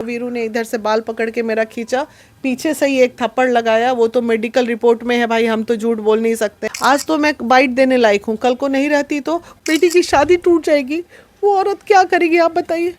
वीरू ने इधर से बाल पकड़ के मेरा खींचा, पीछे से ही एक थप्पड़ लगाया। वो तो मेडिकल रिपोर्ट में है भाई, हम तो झूठ बोल नहीं सकते। आज तो मैं बाइट देने लायक हूँ, कल को नहीं रहती तो बेटी की शादी टूट जाएगी। वो औरत क्या करेगी आप बताइए?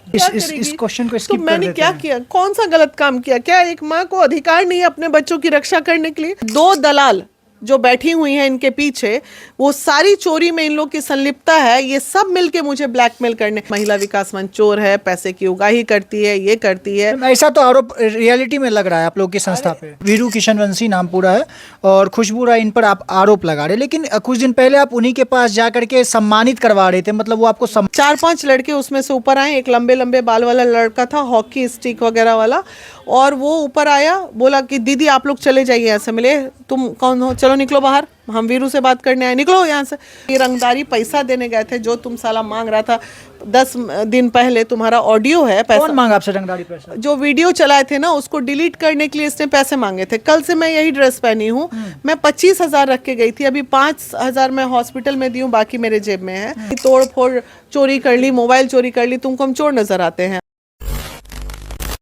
इस क्वेश्चन को तो मैंने क्या किया, कौन सा गलत काम किया? क्या एक माँ को अधिकार नहीं है अपने बच्चों की रक्षा करने के लिए? दो दलाल जो बैठी हुई हैं इनके पीछे, वो सारी चोरी में इन लोग की संलिप्तता है। ये सब मिलके मुझे ब्लैकमेल करने, महिला विकास मंच चोर है, पैसे की उगाही करती है, ये करती है। ऐसा तो आरोप रियलिटी में लग रहा है आप लोग की संस्था पे। वीरू किशनवंशी नाम पूरा है और खुशबू राय, इन पर आप आरोप लगा रहे, लेकिन कुछ दिन पहले आप उन्हीं के पास जा करके सम्मानित करवा रहे थे, मतलब वो आपको 4-5 लड़के उसमें से ऊपर आए। एक लंबे लंबे बाल वाला लड़का था, हॉकी स्टिक वगैरह वाला, और वो ऊपर आया, बोला कि दीदी आप लोग चले जाइए यहाँ से, मिले तुम कौन हो, चलो निकलो बाहर, हम वीरू से बात करने आए, निकलो यहाँ से। ये रंगदारी पैसा देने गए थे, जो तुम साला मांग रहा था 10 दिन पहले, तुम्हारा ऑडियो है। पैसा कौन मांगा आपसे रंगदारी पैसा? जो वीडियो चलाए थे ना, उसको डिलीट करने के लिए इसने पैसे मांगे थे। कल से मैं यही ड्रेस पहनी हूँ, मैं 25,000 रख के गई थी, अभी 5,000 मैं हॉस्पिटल में दी हूँ, बाकी मेरे जेब में है। तोड़ फोड़ चोरी कर ली, मोबाइल चोरी कर ली, तुमको हम चोर नजर आते हैं?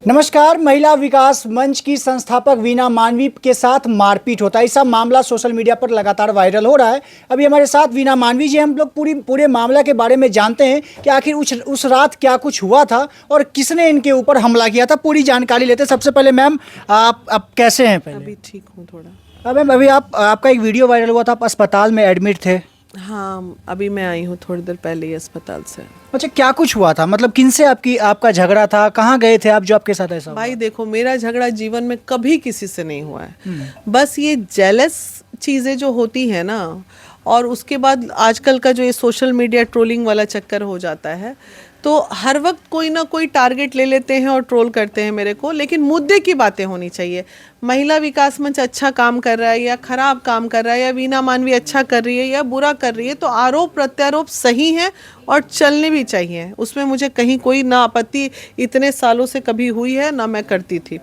नमस्कार। महिला विकास मंच की संस्थापक वीना मानवी के साथ मारपीट होता है, ऐसा मामला सोशल मीडिया पर लगातार वायरल हो रहा है। अभी हमारे साथ वीना मानवी जी, हम लोग पूरे मामला के बारे में जानते हैं कि आखिर उस रात क्या कुछ हुआ था और किसने इनके ऊपर हमला किया था, पूरी जानकारी लेते। सबसे पहले मैम, आप कैसे हैं? पहले अभी ठीक हूँ थोड़ा। मैम, अभी आपका एक वीडियो वायरल हुआ था, आप अस्पताल में एडमिट थे। हाँ, अभी मैं आई हूँ थोड़ी देर पहले ही अस्पताल से। अच्छा, क्या कुछ हुआ था? मतलब किन से आपका झगड़ा था? कहाँ गए थे आप जो आपके साथ ऐसा हुआ? भाई देखो, मेरा झगड़ा जीवन में कभी किसी से नहीं हुआ है। बस ये जेलस चीज़ें जो होती है ना, और उसके बाद आजकल का जो ये सोशल मीडिया ट्रोलिंग वाला चक्कर हो जाता है, तो हर वक्त कोई ना कोई टारगेट ले लेते हैं और ट्रोल करते हैं मेरे को। लेकिन मुद्दे की बातें होनी चाहिए। महिला विकास मंच अच्छा काम कर रहा है या खराब काम कर रहा है, या वीना मानवी अच्छा कर रही है या बुरा कर रही है, तो आरोप प्रत्यारोप सही है और चलने भी चाहिए। उसमें मुझे कहीं कोई ना आपत्ति इतने सालों से कभी हुई है, ना मैं करती थी।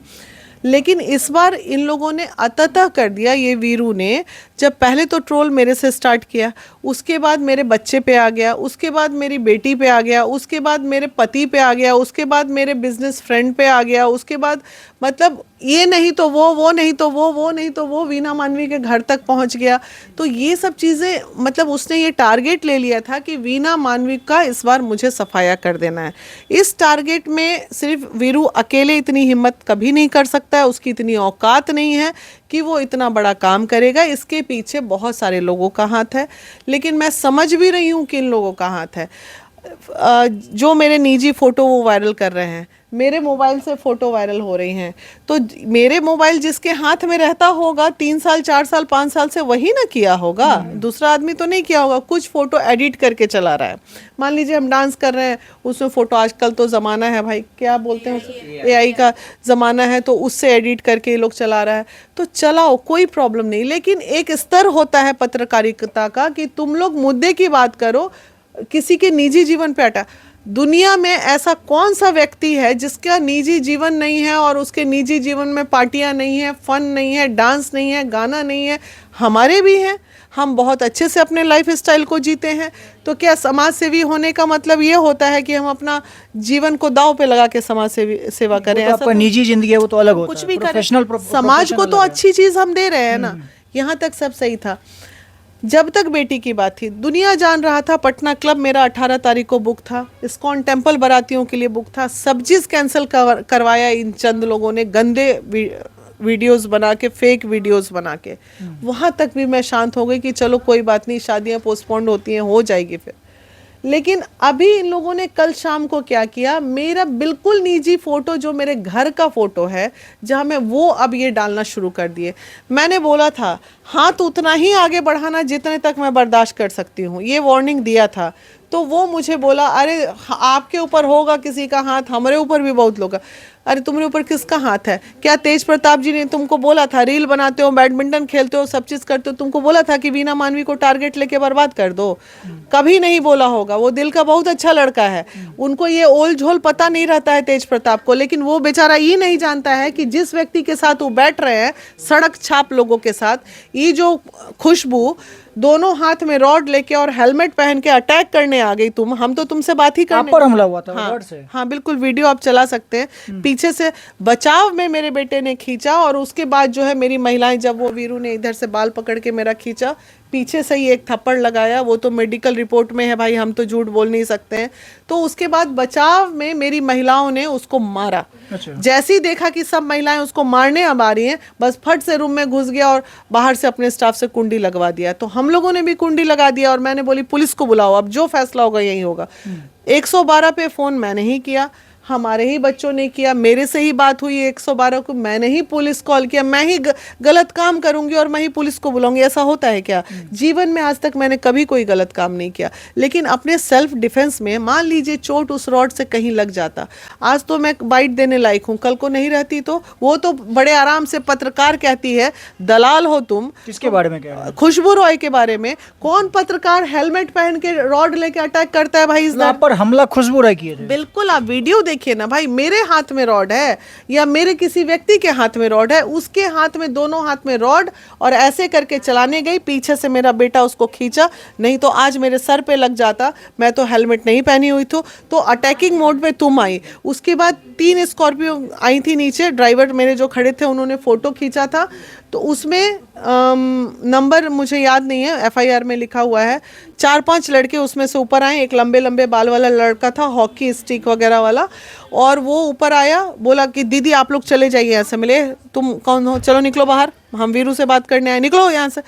लेकिन इस बार इन लोगों ने अतः कर दिया। ये वीरू ने जब पहले तो ट्रोल मेरे से स्टार्ट किया, उसके बाद मेरे बच्चे पे आ गया, उसके बाद मेरी बेटी पे आ गया, उसके बाद मेरे पति पे आ गया, उसके बाद मेरे बिजनेस फ्रेंड पे आ गया, उसके बाद मतलब ये नहीं तो वो नहीं तो वो नहीं तो वो, वीना मानवी के घर तक पहुंच गया। तो ये सब चीज़ें, मतलब उसने ये टारगेट ले लिया था कि वीना मानवी का इस बार मुझे सफाया कर देना है। इस टारगेट में सिर्फ वीरू अकेले इतनी हिम्मत कभी नहीं कर सकता है, उसकी इतनी औकात नहीं है कि वो इतना बड़ा काम करेगा। इसके पीछे बहुत सारे लोगों का हाथ है, लेकिन मैं समझ भी रही हूँ कि इन लोगों का हाथ है। जो मेरे निजी फ़ोटो वो वायरल कर रहे हैं, मेरे मोबाइल से फ़ोटो वायरल हो रही हैं, तो मेरे मोबाइल जिसके हाथ में रहता होगा 3 साल 4 साल 5 साल से, वही ना किया होगा, दूसरा आदमी तो नहीं किया होगा। कुछ फ़ोटो एडिट करके चला रहा है। मान लीजिए हम डांस कर रहे हैं, उसमें फ़ोटो, आजकल तो ज़माना है भाई, क्या बोलते हैं उसे, AI का ज़माना है, तो उससे एडिट करके ये लोग चला रहा है। तो चलाओ, कोई प्रॉब्लम नहीं, लेकिन एक स्तर होता है पत्रकारिता का कि तुम लोग मुद्दे की बात करो, किसी के निजी जीवन पे हटा। दुनिया में ऐसा कौन सा व्यक्ति है जिसका निजी जीवन नहीं है और उसके निजी जीवन में पार्टियां नहीं है, फन नहीं है, डांस नहीं है, गाना नहीं है? हमारे भी हैं, हम बहुत अच्छे से अपने लाइफ स्टाइल को जीते हैं। तो क्या समाज सेवी होने का मतलब ये होता है कि हम अपना जीवन को दांव पे लगा के समाज सेवा करें? तो आपका निजी जिंदगी है वो तो अलग होता है, कुछ भी करें, समाज को तो अच्छी चीज हम दे रहे हैं ना। यहाँ तक सब सही था, जब तक बेटी की बात थी। दुनिया जान रहा था, पटना क्लब मेरा 18 तारीख को बुक था, इस्कॉन टेम्पल बारातियों के लिए बुक था, सब चीज़ कैंसिल करवाया इन चंद लोगों ने, गंदे वीडियोस बना के, फेक वीडियोस बना के। वहाँ तक भी मैं शांत हो गई कि चलो कोई बात नहीं, शादियाँ पोस्टपोन्ड होती हैं, हो जाएगी फिर। लेकिन अभी इन लोगों ने कल शाम को क्या किया, मेरा बिल्कुल निजी फ़ोटो जो मेरे घर का फ़ोटो है, जहाँ मैं, वो अब ये डालना शुरू कर दिए। मैंने बोला था हाथ उतना ही आगे बढ़ाना जितने तक मैं बर्दाश्त कर सकती हूँ, ये वार्निंग दिया था। तो वो मुझे बोला, अरे आपके ऊपर होगा किसी का हाथ, हमारे ऊपर भी बहुत लोग। अरे तुम्हारे ऊपर किसका हाथ है? क्या तेज प्रताप जी ने तुमको बोला था, रील बनाते हो, बैडमिंटन खेलते हो, सब चीज़ करते हो, तुमको बोला था कि वीना मानवी को टारगेट लेके बर्बाद कर दो? कभी नहीं बोला होगा। वो दिल का बहुत अच्छा लड़का है, उनको ये ओल झोल पता नहीं रहता है तेज प्रताप को। लेकिन वो बेचारा ये नहीं जानता है कि जिस व्यक्ति के साथ वो बैठ रहे हैं, सड़क छाप लोगों के साथ, ये जो खुशबू दोनों हाथ में रॉड लेके और हेलमेट पहन के अटैक करने आ गई तुम, हम तो तुमसे बात ही आप करने। पर हमला हुआ था हाँ, रॉड से? हाँ बिल्कुल, वीडियो आप चला सकते हैं। पीछे से बचाव में मेरे बेटे ने खींचा और उसके बाद जो है मेरी महिलाएं, जब वो वीरू ने इधर से बाल पकड़ के मेरा खींचा, पीछे से ही एक थप्पड़ लगाया, वो तो मेडिकल रिपोर्ट में है भाई, हम तो झूठ बोल नहीं सकते हैं। तो उसके बाद बचाव में मेरी महिलाओं ने उसको मारा। अच्छा। जैसे ही देखा कि सब महिलाएं उसको मारने अब आ रही हैं, बस फट से रूम में घुस गया और बाहर से अपने स्टाफ से कुंडी लगवा दिया। तो हम लोगों ने भी कुंडी लगा दिया और मैंने बोली पुलिस को बुलाओ, अब जो फैसला होगा यही होगा। 112 पे फोन मैंने ही किया, हमारे ही बच्चों ने किया, मेरे से ही बात हुई 112 को, मैंने ही पुलिस कॉल किया, मैं ही गलत काम करूंगी और मैं ही पुलिस को बुलाऊंगी, ऐसा होता है क्या? जीवन में आज तक मैंने कभी कोई गलत काम नहीं किया, लेकिन अपने सेल्फ डिफेंस में मान लीजिए चोट उस रॉड से कहीं लग जाता, आज तो मैं बाइट देने लायक हूँ, कल को नहीं रहती तो वो तो बड़े आराम से पत्रकार कहती है, दलाल हो तुम। किसके बारे में कह रहे हैं? खुशबू रॉय के बारे में। कौन पत्रकार हेलमेट पहन के रॉड लेके अटैक करता है भाई? इस आप पर हमला खुशबू राय किए थे? बिल्कुल, आप वीडियो देखिए ना भाई, मेरे हाथ में रॉड है या मेरे किसी व्यक्ति के हाथ में रॉड है, उसके हाथ में, दोनों हाथ में रॉड, और ऐसे करके चलाने गई, पीछे से मेरा बेटा उसको खींचा, नहीं तो आज मेरे सर पे लग जाता। मैं तो हेलमेट नहीं पहनी हुई तो अटैकिंग मोड में तुम आई। उसके बाद 3 स्कॉर्पियो आई थी नीचे, ड्राइवर मेरे जो खड़े थे उन्होंने फोटो खींचा था, तो उसमें नंबर मुझे याद नहीं है, FIR में लिखा हुआ है, 4-5 लड़के उसमें से ऊपर आए, एक लंबे लंबे बाल वाला लड़का था, हॉकी स्टिक वगैरह वाला, और वो ऊपर आया, बोला कि दीदी आप लोग चले जाइए यहाँ से, मिले तुम कौन हो, चलो निकलो बाहर, हम वीरू से बात करने आए, निकलो यहाँ से।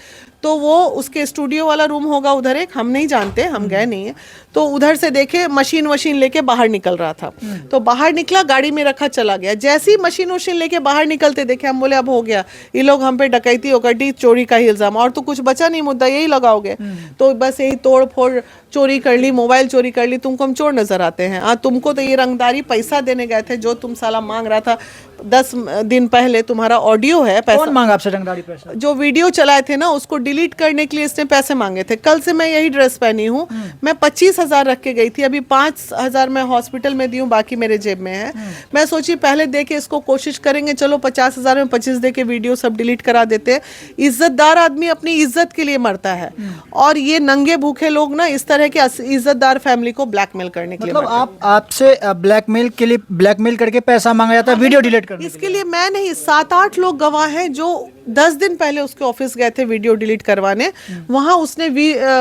तो वो उसके स्टूडियो वाला रूम होगा उधर एक, हम नहीं जानते, हम गए नहीं है, तो उधर से देखे मशीन वशीन लेके बाहर निकल रहा था, तो बाहर निकला, गाड़ी में रखा, चला गया। जैसे ही मशीन वशीन लेके बाहर निकलते देखे, हम बोले अब हो गया, ये लोग हम पे डकैती ओकैती चोरी का ही इल्जाम, और तो कुछ बचा नहीं, मुद्दा यही लगाओगे, तो बस यही तोड़ फोड़, चोरी कर ली, मोबाइल चोरी कर ली, तुमको हम चोर नजर आते हैं? हाँ, तुमको तो ये रंगदारी पैसा देने गए थे, जो तुम साला मांग रहा था 10 दिन पहले, तुम्हारा ऑडियो है, पैसा कौन मांगा आपसे रंगदारी पैसा? जो वीडियो चलाए थे ना, उसको डिलीट करने के लिए इसने पैसे मांगे थे। कल से मैं यही ड्रेस पहनी हूँ, मैं 25,000 रख के गई थी, अभी 5,000 मैं हॉस्पिटल में दी हूँ, बाकी मेरे जेब में है। मैं सोची पहले दे के इसको कोशिश करेंगे, चलो 50,000 में 25 दे के वीडियो सब डिलीट करा देते। इज्जतदार आदमी अपनी इज्जत के लिए मरता है, और ये नंगे भूखे लोग ना इस तरह के इज्जतदार फैमिली को ब्लैकमेल करने के लिए मतलब आपसे ब्लैकमेल के लिए, ब्लैकमेल करके पैसा मांगा जाता है वीडियो डिलीट करने इसके लिए? मैं नहीं, 7-8 लोग गवाह हैं जो 10 दिन पहले उसके ऑफिस गए थे वीडियो डिलीट करवाने। वहां उसने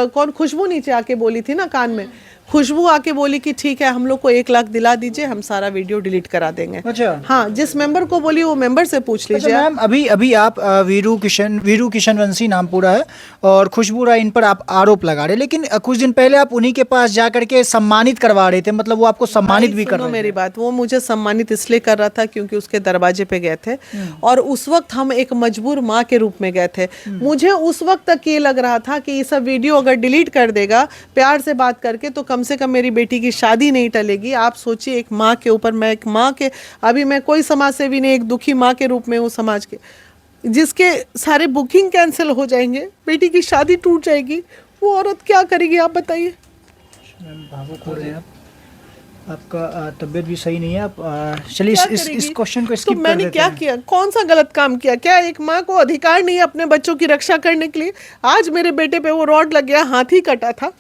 कौन, खुशबू नीचे आके बोली थी ना कान में, खुशबू आके बोली कि ठीक है हम लोग को 1 लाख दिला दीजिए, हम सारा वीडियो डिलीट करा देंगे। अच्छा। हाँ, जिस मेंबर को बोली वो मेंबर से पूछ लीजिए। मैम अभी आप वीरू किशन वंशी नाम पूरा है, और खुशबू राय, इन पर आप आरोप लगा रहे, लेकिन कुछ दिन पहले आप उन्हीं के पास जा करके सम्मानित करवा रहे थे, मतलब वो आपको सम्मानित भी कर रहे थे। मेरी बात, वो मुझे सम्मानित इसलिए कर रहा था क्योंकि उसके दरवाजे पे गए थे, और उस वक्त हम एक मजबूर माँ के रूप में गए थे। मुझे उस वक्त तक ये लग रहा था कि ये सब वीडियो अगर डिलीट कर देगा प्यार से बात करके, तो कम से कम मेरी बेटी की शादी नहीं टलेगी। आप सोचिए, एक माँ के ऊपर, मैं एक माँ के, अभी मैं कोई समाज सेवी नहीं, एक दुखी माँ के रूप में हूँ समाज के, जिसके सारे बुकिंग कैंसिल हो जाएंगे, बेटी की शादी टूट जाएगी, वो औरत क्या करेगी आप बताइए? भावुक हो रहे हैं आप, आपका तबीयत भी सही नहीं है, आप चलिए इस क्वेश्चन को स्किप कर देते हैं। तो मैंने क्या किया, कौन सा गलत काम किया? क्या एक माँ को अधिकार नहीं है अपने बच्चों की रक्षा करने के लिए? आज मेरे बेटे पे वो रॉड लग गया, हाथ ही कटा था,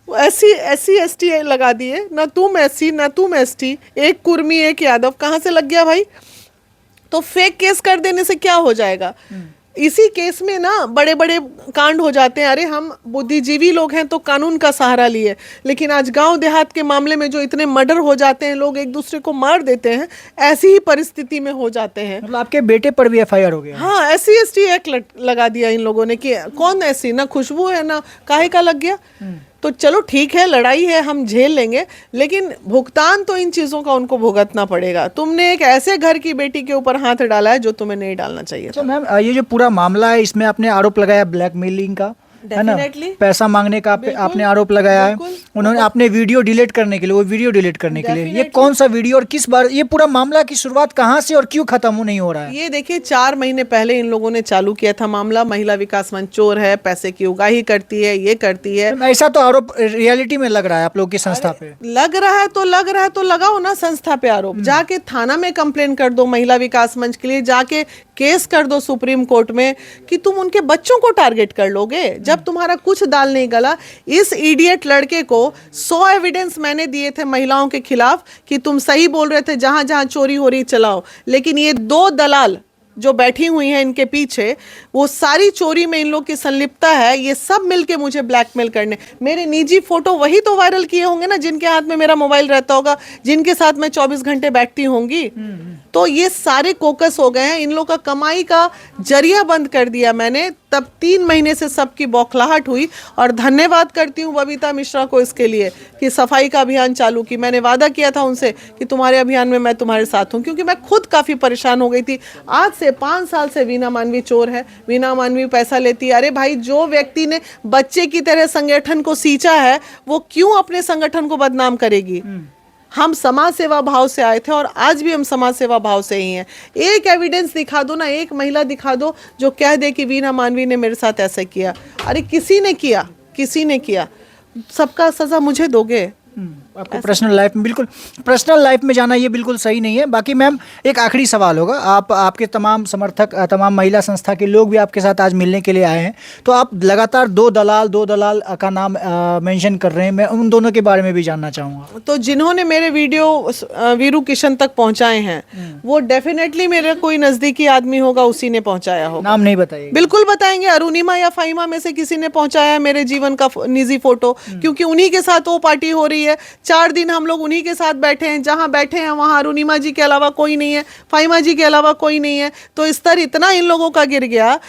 SC ST लगा दिए, ना तुम SC ना तुम ST, एक कुर्मी एक यादव, कहाँ से लग गया भाई? तो फेक केस कर देने से क्या हो जाएगा? इसी केस में ना बड़े बड़े कांड हो जाते हैं। अरे हम बुद्धिजीवी लोग हैं तो कानून का सहारा लिए, लेकिन आज गांव देहात के मामले में जो इतने मर्डर हो जाते हैं, लोग एक दूसरे को मार देते हैं, ऐसी ही परिस्थिति में हो जाते हैं। मतलब आपके बेटे पर भी FIR हो गया? हाँ, SC ST एक्ट लगा दिया इन लोगों ने कि कौन ऐसी, ना खुशबू है ना काहे का लग गया। तो चलो ठीक है, लड़ाई है, हम झेल लेंगे, लेकिन भुगतान तो इन चीजों का उनको भुगतना पड़ेगा। तुमने एक ऐसे घर की बेटी के ऊपर हाथ डाला है जो तुम्हें नहीं डालना चाहिए। अच्छा मैम, ये जो पूरा मामला है, इसमें आपने आरोप लगाया ब्लैकमेलिंग का, है ना, पैसा मांगने का आपने आरोप लगाया है। उन्होंने आपने वीडियो डिलीट करने के लिए, वो वीडियो डिलीट करने के लिए, ये कौन सा वीडियो और किस बार, ये पूरा मामला की शुरुआत कहाँ से और क्यों खत्म नहीं हो रहा है? ये देखिए, 4 महीने पहले इन लोगों ने चालू किया था मामला, महिला विकास मंच चोर है, पैसे की उगाही करती है, ये करती है, ऐसा तो आरोप रियलिटी में लग रहा है आप लोग की संस्था पे। लग रहा है तो लगाओ ना संस्था पे आरोप, जाके थाना में कंप्लेन कर दो महिला विकास मंच के लिए, जाके केस कर दो सुप्रीम कोर्ट में कि तुम उनके बच्चों को टारगेट कर लोगे। जब तुम्हारा कुछ दाल नहीं गला, इस इडियट लड़के को 100 एविडेंस मैंने दिए थे महिलाओं के खिलाफ कि तुम सही बोल रहे थे, जहां जहां चोरी हो रही चलाओ, लेकिन ये 2 दलाल जो बैठी हुई हैं इनके पीछे, वो सारी चोरी में इन लोग की संलिप्तता है। ये सब मिलके मुझे ब्लैकमेल करने, मेरे निजी फोटो वही तो वायरल किए होंगे ना जिनके हाथ में मेरा मोबाइल रहता होगा, जिनके साथ मैं 24 घंटे बैठती होंगी। तो ये सारे कोकस हो गए हैं, इन लोग का कमाई का जरिया बंद कर दिया मैंने। तब 3 महीने से सबकी बौखलाहट हुई, और धन्यवाद करती हूँ बबीता मिश्रा को इसके लिए कि सफाई का अभियान चालू की। मैंने वादा किया था उनसे कि तुम्हारे अभियान में मैं तुम्हारे साथ हूँ, क्योंकि मैं खुद काफ़ी परेशान हो गई थी। आज से 5 साल से वीना मानवी चोर है, वीना मानवी पैसा लेती है। अरे भाई, जो व्यक्ति ने बच्चे की तरह संगठन को सींचा है, वो क्यों अपने संगठन को बदनाम करेगी? हम समाज सेवा भाव से आए थे और आज भी हम समाज सेवा भाव से ही हैं। एक एविडेंस दिखा दो ना, एक महिला दिखा दो जो कह दे कि वीना मानवी ने मेरे साथ ऐसा किया। अरे किसी ने किया, किसी ने किया, सबका सजा मुझे दोगे? आपको पर्सनल लाइफ में, बिल्कुल पर्सनल लाइफ में जाना ये बिल्कुल सही नहीं है। बाकी मैम, एक आखिरी सवाल होगा, आपके तमाम समर्थक, तमाम महिला संस्था के लोग भी आपके साथ आज मिलने के लिए आए हैं, तो आप लगातार 2 दलाल का नाम मेंशन कर रहे हैं, मैं उन दोनों के बारे में भी जानना चाहूँगा। तो जिन्होंने मेरे वीडियो वीरू किशन तक पहुंचाए हैं, वो डेफिनेटली मेरा कोई नजदीकी आदमी होगा, उसी ने पहुंचाया होगा। नाम नहीं बताइए? बिल्कुल बताएंगे, अरुणिमा या फाहिमा में से किसी ने पहुंचाया मेरे जीवन का निजी फोटो, क्योंकि उन्हीं के साथ वो पार्टी हो रही है। 4 दिन हम लोग उन्हीं के साथ बैठे हैं, जहां बैठे हैं वहां अरुणिमा जी के अलावा कोई नहीं है, फाहिमा जी के अलावा कोई नहीं है। तो स्तर इतना इन लोगों का गिर गया,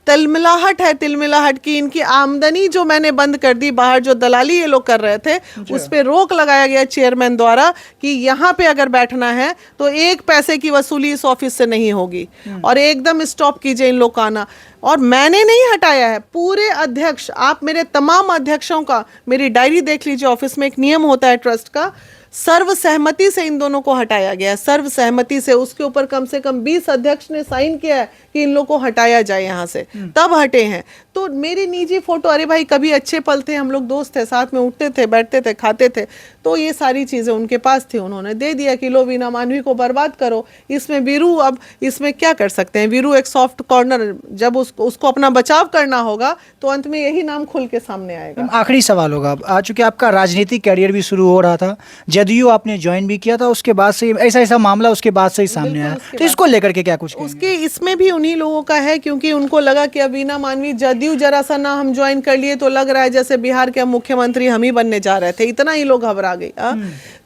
तिलमिलाहट है, तिलमिलाहट की। इनकी आमदनी जो मैंने बंद कर दी, बाहर जो दलाली ये लोग कर रहे थे, उस पे रोक लगाया गया चेयरमैन द्वारा कि यहाँ पे अगर बैठना है तो 1 पैसे की वसूली इस ऑफिस से नहीं होगी, और एकदम स्टॉप कीजिए इन लोग का आना। और मैंने नहीं हटाया है, पूरे अध्यक्ष, आप मेरे तमाम अध्यक्षों का मेरी डायरी देख लीजिए, ऑफिस में एक नियम होता है ट्रस्ट का, सर्वसहमति से इन दोनों को हटाया गया, सर्वसहमति से। उसके ऊपर कम से कम 20 अध्यक्ष ने साइन किया है कि इन लोगों को हटाया जाए यहाँ से, तब हटे हैं। तो मेरी निजी फोटो, अरे भाई कभी अच्छे पल थे, हम लोग दोस्त थे, साथ में उठते थे, बैठते थे, खाते थे, तो ये सारी चीज़ें उनके पास थी, उन्होंने दे दिया कि लो वीना मानवी को बर्बाद करो। इसमें वीरू, अब इसमें क्या कर सकते हैं? वीरू एक सॉफ्ट कॉर्नर, जब उसको अपना बचाव करना होगा तो अंत में यही नाम खुल के सामने आएगा। आखिरी सवाल होगा, आ चूँकि आपका राजनीतिक कैरियर भी शुरू हो रहा था, जदयू आपने ज्वाइन भी किया था, उसके बाद से ऐसा मामला उसके बाद से ही सामने आया, तो इसको लेकर के क्या कुछ कहेंगे? उसके इसमें भी उन्हीं लोगों का है, क्योंकि उनको लगा कि अब वीना मानवी, जदयू जरा सा ना हम ज्वाइन कर लिए तो लग रहा है जैसे बिहार के मुख्यमंत्री हम ही बनने जा रहे थे, इतना ही लोग घबरा गए।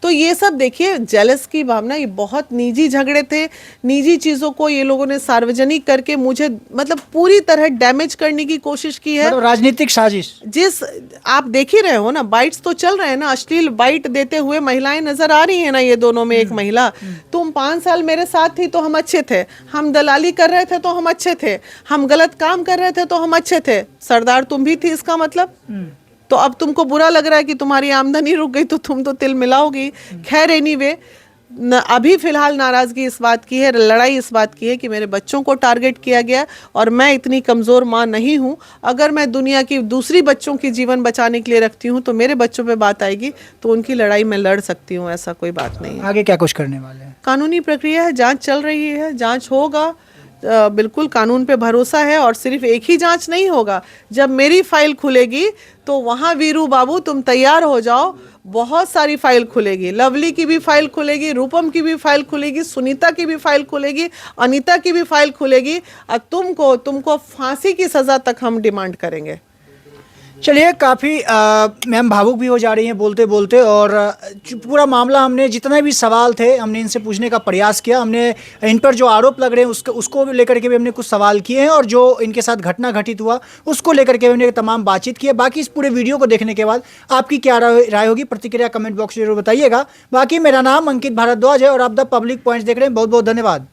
तो ये सब देखिए, जेलस की भावना, ये बहुत निजी झगड़े थे, निजी चीजों को ये लोगों ने सार्वजनिक करके मुझे मतलब पूरी तरह डैमेज करने की कोशिश की है। मतलब राजनीतिक साजिश। जिस आप देख ही रहे हो ना, बाइट्स तो चल रहे हैं ना, अश्लील बाइट देते हुए महिलाएं नजर आ रही है ना, ये दोनों में एक महिला, तुम 5 साल मेरे साथ थी तो हम अच्छे थे, हम दलाली कर रहे थे तो हम अच्छे थे, हम गलत काम कर रहे थे तो हम अच्छे थे, सरदार तुम भी थी, इसका मतलब। तो अब तुमको बुरा लग रहा है कि तुम्हारी आमदनी रुक गई तो तुम तो तिल मिलाओगी। खैर एनीवे, अभी फिलहाल नाराजगी इस बात की है, लड़ाई इस बात की है कि मेरे बच्चों को टारगेट किया गया, और मैं इतनी कमज़ोर माँ नहीं हूँ। अगर मैं दुनिया की दूसरी बच्चों की जीवन बचाने के लिए रखती हूँ तो मेरे बच्चों पे बात आएगी तो उनकी लड़ाई मैं लड़ सकती हूँ, ऐसा कोई बात नहीं है। आगे क्या कुछ करने वाले हैं? कानूनी प्रक्रिया है, जांच चल रही है, जांच होगा, बिल्कुल कानून पे भरोसा है। और सिर्फ एक ही जांच नहीं होगा, जब मेरी फाइल खुलेगी तो वहाँ वीरू बाबू तुम तैयार हो जाओ, बहुत सारी फाइल खुलेगी। लवली की भी फाइल खुलेगी, रूपम की भी फाइल खुलेगी, सुनीता की भी फाइल खुलेगी, अनीता की भी फाइल खुलेगी, और तुमको फांसी की सज़ा तक हम डिमांड करेंगे। चलिए, काफ़ी मैम भावुक भी हो जा रही हैं बोलते बोलते, और पूरा मामला हमने, जितने भी सवाल थे हमने इनसे पूछने का प्रयास किया। हमने इन पर जो आरोप लग रहे हैं उसको लेकर के भी हमने कुछ सवाल किए हैं, और जो इनके साथ घटना घटित हुआ उसको लेकर के हमने तमाम बातचीत की है। बाकी इस पूरे वीडियो को देखने के बाद आपकी क्या राय होगी, प्रतिक्रिया कमेंट बॉक्स में जरूर बताइएगा। बाकी मेरा नाम अंकित भारद्वाज है और आप द पब्लिक पॉइंट्स देख रहे हैं। बहुत बहुत धन्यवाद।